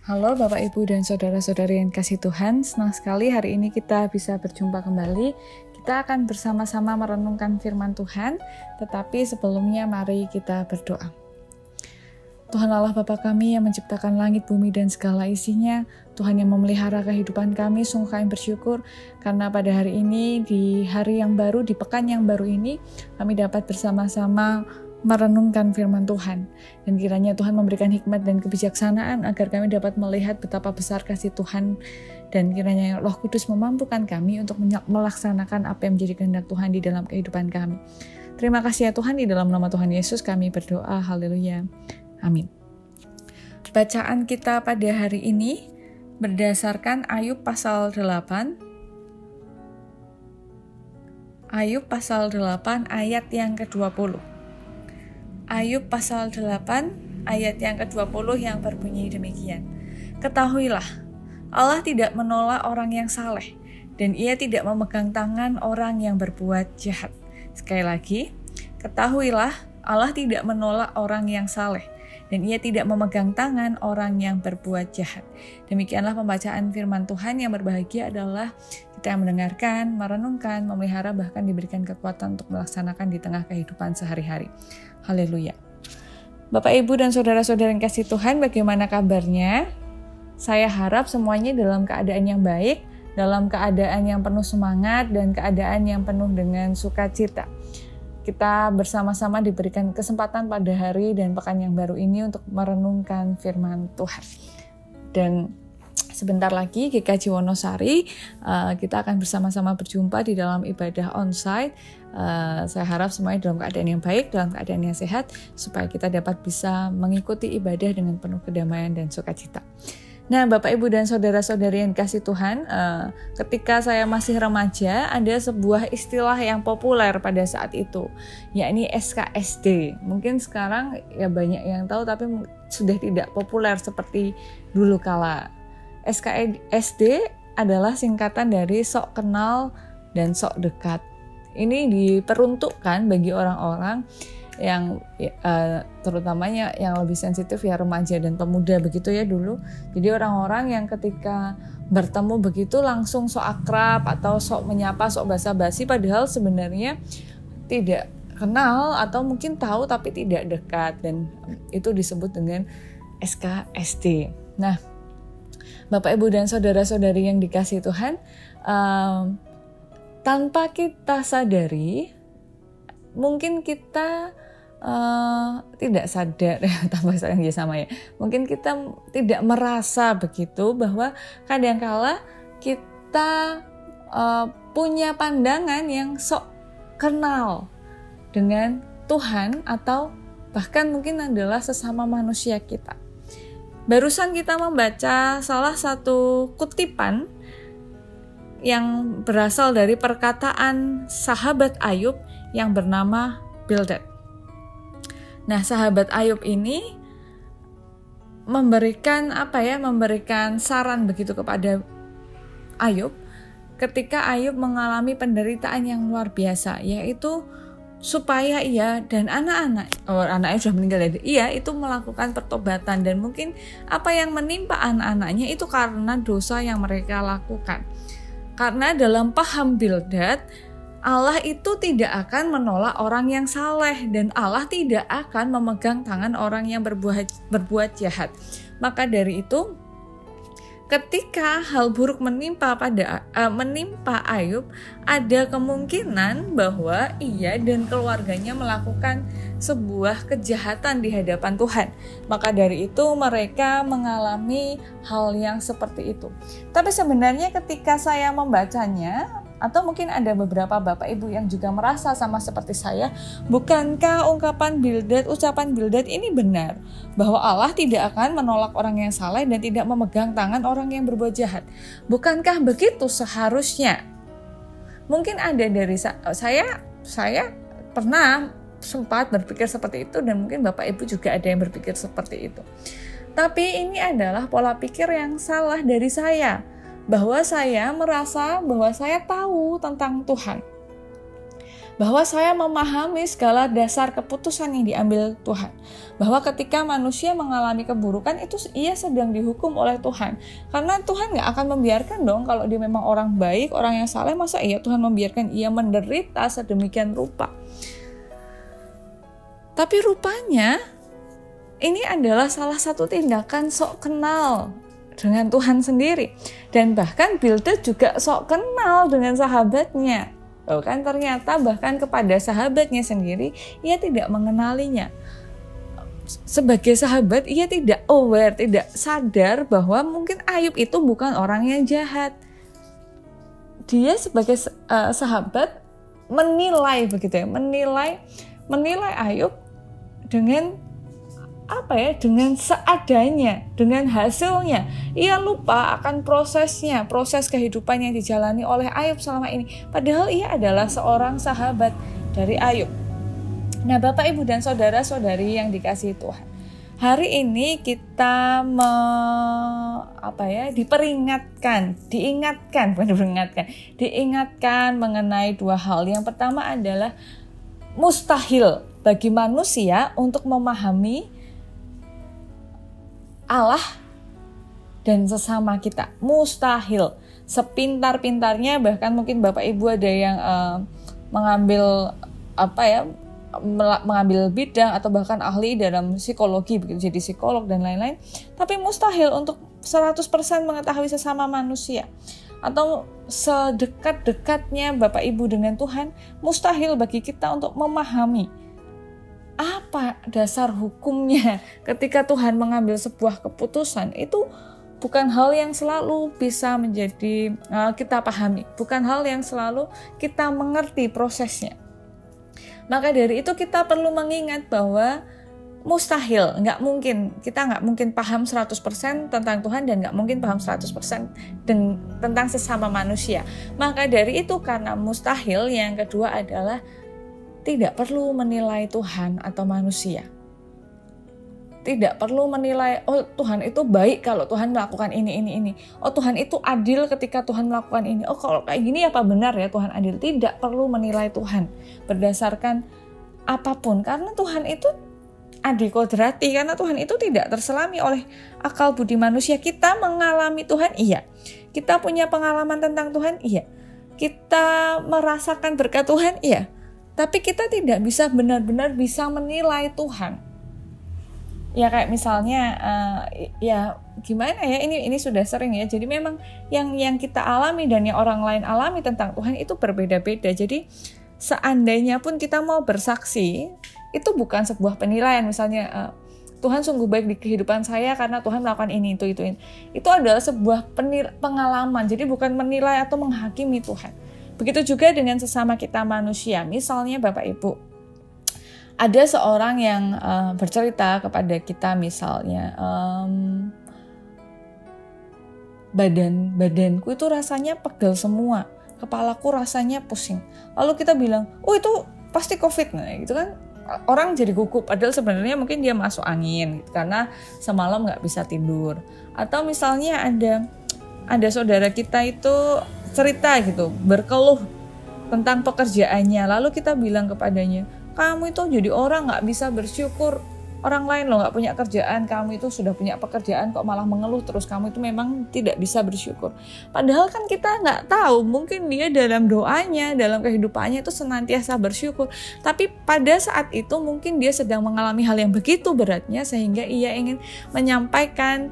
Halo Bapak Ibu dan Saudara-saudari yang kasih Tuhan, senang sekali hari ini kita bisa berjumpa kembali. Kita akan bersama-sama merenungkan firman Tuhan, tetapi sebelumnya mari kita berdoa. Tuhan Allah Bapa kami yang menciptakan langit, bumi, dan segala isinya, Tuhan yang memelihara kehidupan kami, sungguh kami bersyukur karena pada hari ini, di hari yang baru, di pekan yang baru ini, kami dapat bersama-sama merenungkan firman Tuhan. Dan kiranya Tuhan memberikan hikmat dan kebijaksanaan agar kami dapat melihat betapa besar kasih Tuhan, dan kiranya Roh Kudus memampukan kami untuk melaksanakan apa yang menjadi kehendak Tuhan di dalam kehidupan kami. Terima kasih ya Tuhan, di dalam nama Tuhan Yesus kami berdoa, haleluya, amin. Bacaan kita pada hari ini berdasarkan Ayub pasal 8. Ayub pasal 8 ayat yang ke-20. Ayub pasal 8 ayat yang ke-20 yang berbunyi demikian. Ketahuilah, Allah tidak menolak orang yang saleh, dan Ia tidak memegang tangan orang yang berbuat jahat. Sekali lagi, ketahuilah, Allah tidak menolak orang yang saleh, dan Ia tidak memegang tangan orang yang berbuat jahat. Demikianlah pembacaan firman Tuhan. Yang berbahagia adalah kita yang mendengarkan, merenungkan, memelihara, bahkan diberikan kekuatan untuk melaksanakan di tengah kehidupan sehari-hari. Haleluya. Bapak, Ibu, dan saudara-saudara yang kasih Tuhan, bagaimana kabarnya? Saya harap semuanya dalam keadaan yang baik, dalam keadaan yang penuh semangat, dan keadaan yang penuh dengan sukacita. Kita bersama-sama diberikan kesempatan pada hari dan pekan yang baru ini untuk merenungkan firman Tuhan. Dan sebentar lagi GKJ Wonosari, kita akan bersama-sama berjumpa di dalam ibadah onsite. Saya harap semuanya dalam keadaan yang baik, dalam keadaan yang sehat, supaya kita dapat bisa mengikuti ibadah dengan penuh kedamaian dan sukacita. Nah, Bapak, Ibu, dan saudara-saudari yang kasih Tuhan, ketika saya masih remaja, ada sebuah istilah yang populer pada saat itu, yakni SKSD. Mungkin sekarang ya banyak yang tahu, tapi sudah tidak populer seperti dulu kala. SKSD adalah singkatan dari sok kenal dan sok dekat. Ini diperuntukkan bagi orang-orang yang terutamanya yang lebih sensitif, ya remaja dan pemuda begitu ya dulu. Jadi orang-orang yang ketika bertemu begitu langsung sok akrab atau sok menyapa, sok basa-basi, padahal sebenarnya tidak kenal atau mungkin tahu tapi tidak dekat, dan itu disebut dengan SKSD. Nah, Bapak, Ibu, dan saudara-saudari yang dikasihi Tuhan, tanpa kita sadari, mungkin kita tidak sadar, tambah sayang ya sama ya. Mungkin kita tidak merasa begitu bahwa kadangkala kita punya pandangan yang sok kenal dengan Tuhan atau bahkan mungkin adalah sesama manusia kita. Barusan kita membaca salah satu kutipan yang berasal dari perkataan sahabat Ayub yang bernama Bildad. Nah, sahabat Ayub ini memberikan saran begitu kepada Ayub ketika Ayub mengalami penderitaan yang luar biasa, yaitu supaya ia dan anaknya sudah meninggal, ia itu melakukan pertobatan, dan mungkin apa yang menimpa anak-anaknya itu karena dosa yang mereka lakukan. Karena dalam paham Bildad, Allah itu tidak akan menolak orang yang saleh, dan Allah tidak akan memegang tangan orang yang berbuat jahat. Maka dari itu, ketika hal buruk menimpa Ayub, ada kemungkinan bahwa ia dan keluarganya melakukan sebuah kejahatan di hadapan Tuhan. Maka dari itu mereka mengalami hal yang seperti itu. Tapi sebenarnya ketika saya membacanya, atau mungkin ada beberapa Bapak Ibu yang juga merasa sama seperti saya, bukankah ucapan Bildad ini benar? Bahwa Allah tidak akan menolak orang yang saleh dan tidak memegang tangan orang yang berbuat jahat. Bukankah begitu seharusnya? Mungkin ada dari saya pernah sempat berpikir seperti itu, dan mungkin Bapak Ibu juga ada yang berpikir seperti itu. Tapi ini adalah pola pikir yang salah dari saya. Bahwa saya merasa bahwa saya tahu tentang Tuhan. bahwa saya memahami segala dasar keputusan yang diambil Tuhan. Bahwa ketika manusia mengalami keburukan itu ia sedang dihukum oleh Tuhan. Karena Tuhan gak akan membiarkan dong kalau dia memang orang baik, orang yang saleh, masa iya Tuhan membiarkan ia menderita sedemikian rupa. Tapi rupanya ini adalah salah satu tindakan sok kenal dengan Tuhan sendiri. Dan bahkan Bildad juga sok kenal dengan sahabatnya. Kan ternyata bahkan kepada sahabatnya sendiri ia tidak mengenalinya. Sebagai sahabat ia tidak aware, tidak sadar bahwa mungkin Ayub itu bukan orang yang jahat. Dia sebagai sahabat menilai begitu ya, menilai Ayub dengan dengan seadanya, dengan hasilnya. Ia lupa akan prosesnya, proses kehidupan yang dijalani oleh Ayub selama ini. Padahal ia adalah seorang sahabat dari Ayub. Nah, Bapak, Ibu, dan saudara-saudari yang dikasihi Tuhan. Hari ini kita diingatkan mengenai dua hal. Yang pertama adalah mustahil bagi manusia untuk memahami Allah dan sesama kita. Mustahil. Sepintar-pintarnya, bahkan mungkin Bapak Ibu ada yang mengambil bidang atau bahkan ahli dalam psikologi, begitu, jadi psikolog dan lain-lain. Tapi mustahil untuk 100% mengetahui sesama manusia. Atau sedekat-dekatnya Bapak Ibu dengan Tuhan, mustahil bagi kita untuk memahami apa dasar hukumnya ketika Tuhan mengambil sebuah keputusan. Itu bukan hal yang selalu bisa menjadi kita pahami, bukan hal yang selalu kita mengerti prosesnya. Maka dari itu kita perlu mengingat bahwa mustahil, kita nggak mungkin paham 100% tentang Tuhan dan nggak mungkin paham 100% tentang sesama manusia. Maka dari itu, karena mustahil, yang kedua adalah tidak perlu menilai Tuhan atau manusia. Tidak perlu menilai, oh Tuhan itu baik kalau Tuhan melakukan ini. Oh Tuhan itu adil ketika Tuhan melakukan ini. Oh kalau kayak gini apa benar ya Tuhan adil? Tidak perlu menilai Tuhan berdasarkan apapun. Karena Tuhan itu adil kodrati. Karena Tuhan itu tidak terselami oleh akal budi manusia. Kita mengalami Tuhan, iya. Kita punya pengalaman tentang Tuhan, iya. Kita merasakan berkat Tuhan, iya. Tapi kita tidak bisa benar-benar bisa menilai Tuhan. Ya kayak misalnya, gimana ya, ini sudah sering ya. Jadi memang yang kita alami dan yang orang lain alami tentang Tuhan itu berbeda-beda. Jadi seandainya pun kita mau bersaksi, itu bukan sebuah penilaian. Misalnya, Tuhan sungguh baik di kehidupan saya karena Tuhan melakukan ini, itu. Itu adalah sebuah pengalaman. Jadi bukan menilai atau menghakimi Tuhan. Begitu juga dengan sesama kita manusia. Misalnya Bapak Ibu, ada seorang yang bercerita kepada kita, misalnya badanku itu rasanya pegel semua, kepalaku rasanya pusing. Lalu kita bilang, oh itu pasti COVID, nah gitu kan. Orang jadi gugup, padahal sebenarnya mungkin dia masuk angin gitu, karena semalam nggak bisa tidur. Atau misalnya ada saudara kita itu cerita gitu, berkeluh tentang pekerjaannya, lalu kita bilang kepadanya, kamu itu jadi orang nggak bisa bersyukur, orang lain loh nggak punya kerjaan, kamu itu sudah punya pekerjaan kok malah mengeluh terus, kamu itu memang tidak bisa bersyukur. Padahal kan kita nggak tahu, mungkin dia dalam doanya, dalam kehidupannya itu senantiasa bersyukur, tapi pada saat itu mungkin dia sedang mengalami hal yang begitu beratnya sehingga ia ingin menyampaikan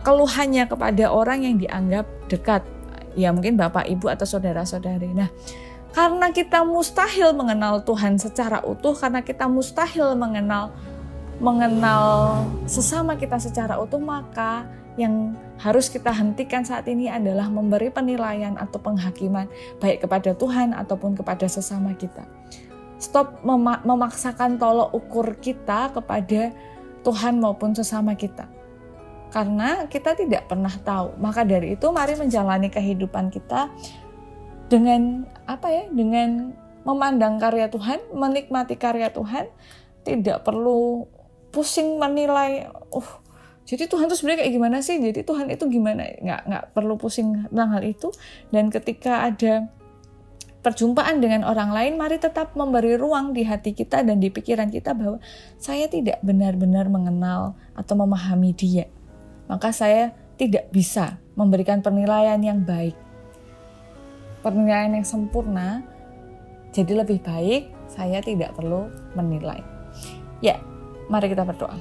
keluhannya kepada orang yang dianggap dekat. Ya mungkin Bapak, Ibu, atau saudara-saudari. Nah, karena kita mustahil mengenal Tuhan secara utuh, karena kita mustahil mengenal sesama kita secara utuh, maka yang harus kita hentikan saat ini adalah memberi penilaian atau penghakiman baik kepada Tuhan ataupun kepada sesama kita. Stop memaksakan tolok ukur kita kepada Tuhan maupun sesama kita. Karena kita tidak pernah tahu. Maka dari itu mari menjalani kehidupan kita dengan dengan memandang karya Tuhan, menikmati karya Tuhan, tidak perlu pusing menilai, jadi Tuhan itu sebenarnya kayak gimana sih? Jadi Tuhan itu gimana? Nggak perlu pusing tentang hal itu. Dan ketika ada perjumpaan dengan orang lain, mari tetap memberi ruang di hati kita dan di pikiran kita bahwa saya tidak benar-benar mengenal atau memahami dia. Maka saya tidak bisa memberikan penilaian yang baik, penilaian yang sempurna. Jadi lebih baik saya tidak perlu menilai. Ya, mari kita berdoa.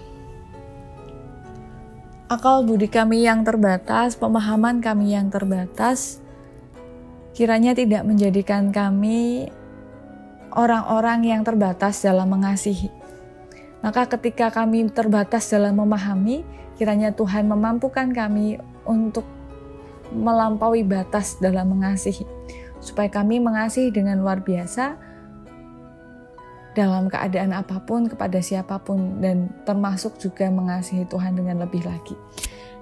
Akal budi kami yang terbatas, pemahaman kami yang terbatas, kiranya tidak menjadikan kami orang-orang yang terbatas dalam mengasihi. Maka ketika kami terbatas dalam memahami, kiranya Tuhan memampukan kami untuk melampaui batas dalam mengasihi. Supaya kami mengasihi dengan luar biasa dalam keadaan apapun, kepada siapapun, dan termasuk juga mengasihi Tuhan dengan lebih lagi.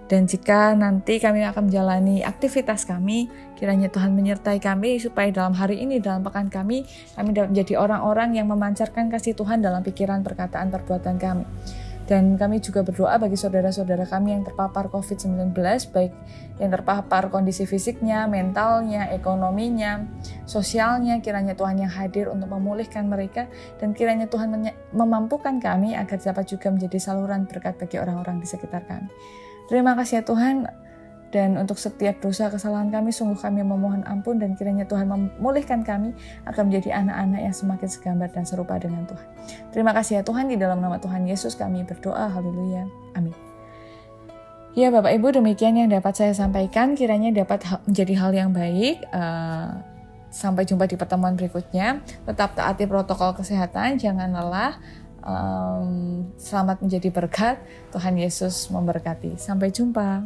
Dan jika nanti kami akan menjalani aktivitas kami, kiranya Tuhan menyertai kami supaya dalam hari ini, dalam pekan kami dapat menjadi orang-orang yang memancarkan kasih Tuhan dalam pikiran, perkataan, perbuatan kami. Dan kami juga berdoa bagi saudara-saudara kami yang terpapar COVID-19, baik yang terpapar kondisi fisiknya, mentalnya, ekonominya, sosialnya, kiranya Tuhan yang hadir untuk memulihkan mereka, dan kiranya Tuhan memampukan kami agar dapat juga menjadi saluran berkat bagi orang-orang di sekitar kami. Terima kasih ya Tuhan, dan untuk setiap dosa kesalahan kami, sungguh kami memohon ampun, dan kiranya Tuhan memulihkan kami akan menjadi anak-anak yang semakin segambar dan serupa dengan Tuhan. Terima kasih ya Tuhan, di dalam nama Tuhan Yesus kami berdoa, haleluya, amin. Ya Bapak Ibu, demikian yang dapat saya sampaikan, kiranya dapat menjadi hal yang baik. Sampai jumpa di pertemuan berikutnya. Tetap taati protokol kesehatan, jangan lelah. Selamat menjadi berkat. Tuhan Yesus memberkati. Sampai jumpa.